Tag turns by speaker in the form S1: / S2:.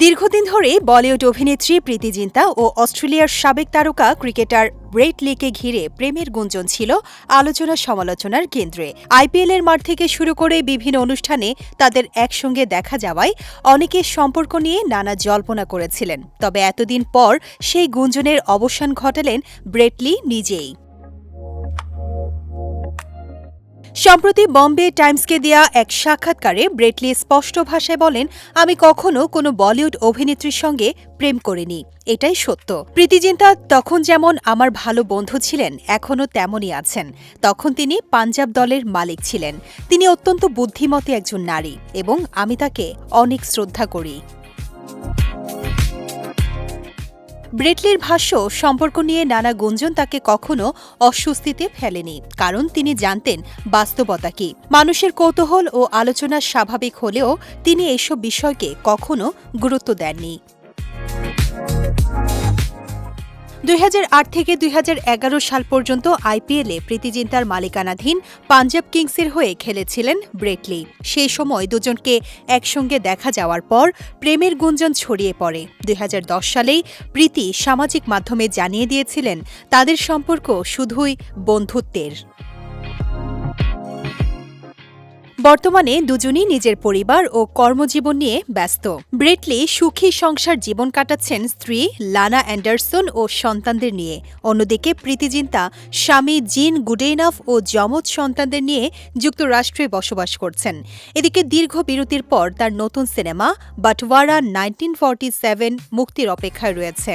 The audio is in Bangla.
S1: দীর্ঘদিন ধরে বলিউড অভিনেত্রী প্রীতি জিন্তা ও অস্ট্রেলিয়ার সাবেক তারকা ক্রিকেটার ব্রেট লিকে ঘিরে প্রেমের গুঞ্জন ছিল আলোচনা সমালোচনার কেন্দ্রে। আইপিএলের মাঠ থেকে শুরু করে বিভিন্ন অনুষ্ঠানে তাদের একসঙ্গে দেখা যাওয়ায় অনেকে সম্পর্ক নিয়ে নানা জল্পনা করেছিলেন। তবে এতদিন পর সেই গুঞ্জনের অবসান ঘটালেন ব্রেট লি নিজেই। সম্প্রতি বম্বে টাইমসকে দেয়া এক সাক্ষাৎকারে ব্রেট লি স্পষ্ট ভাষায় বলেন, আমি কখনো কোনো বলিউড অভিনেত্রীর সঙ্গে প্রেম করিনি, এটাই সত্য। প্রীতি জিন্তা তখন যেমন আমার ভালো বন্ধু ছিলেন, এখনও তেমনই আছেন। তখন তিনি পাঞ্জাব দলের মালিক ছিলেন। তিনি অত্যন্ত বুদ্ধিমতী একজন নারী এবং আমি তাকে অনেক শ্রদ্ধা করি। ব্রেট লির ভাষ্য, সম্পর্ক নিয়ে নানা গুঞ্জন তাকে কখনো অস্বস্তিতে ফেলেনি, কারণ তিনি জানতেন বাস্তবতা কি। মানুষের কৌতূহল ও আলোচনা স্বাভাবিক হলেও তিনি এসব বিষয়কে কখনো গুরুত্ব দেননি। 2008 থেকে 2011 সাল পর্যন্ত আইপিএলে প্রীতি জিন্তার মালিকানাধীন পাঞ্জাব কিংসের হয়ে খেলেছিলেন ব্রেট লি। সেই সময় দুজনকে একসঙ্গে দেখা যাওয়ার পর প্রেমের গুঞ্জন ছড়িয়ে পড়ে। 2010 সালেই প্রীতি সামাজিক মাধ্যমে জানিয়ে দিয়েছিলেন তাদের সম্পর্ক শুধুই বন্ধুত্বের। বর্তমানে দুজনই নিজের পরিবার ও কর্মজীবন নিয়ে ব্যস্ত। ব্রেট লি সুখী সংসার জীবন কাটাচ্ছেন স্ত্রী লানা অ্যান্ডারসন ও সন্তানদের নিয়ে। অন্যদিকে প্রীতি জিন্তা স্বামী জিন গুডেইনাফ ও যমজ সন্তানদের নিয়ে যুক্তরাষ্ট্রে বসবাস করছেন। এদিকে দীর্ঘ বিরতির পর তার নতুন সিনেমা বাটওয়ারা 1947 মুক্তির অপেক্ষায় রয়েছে।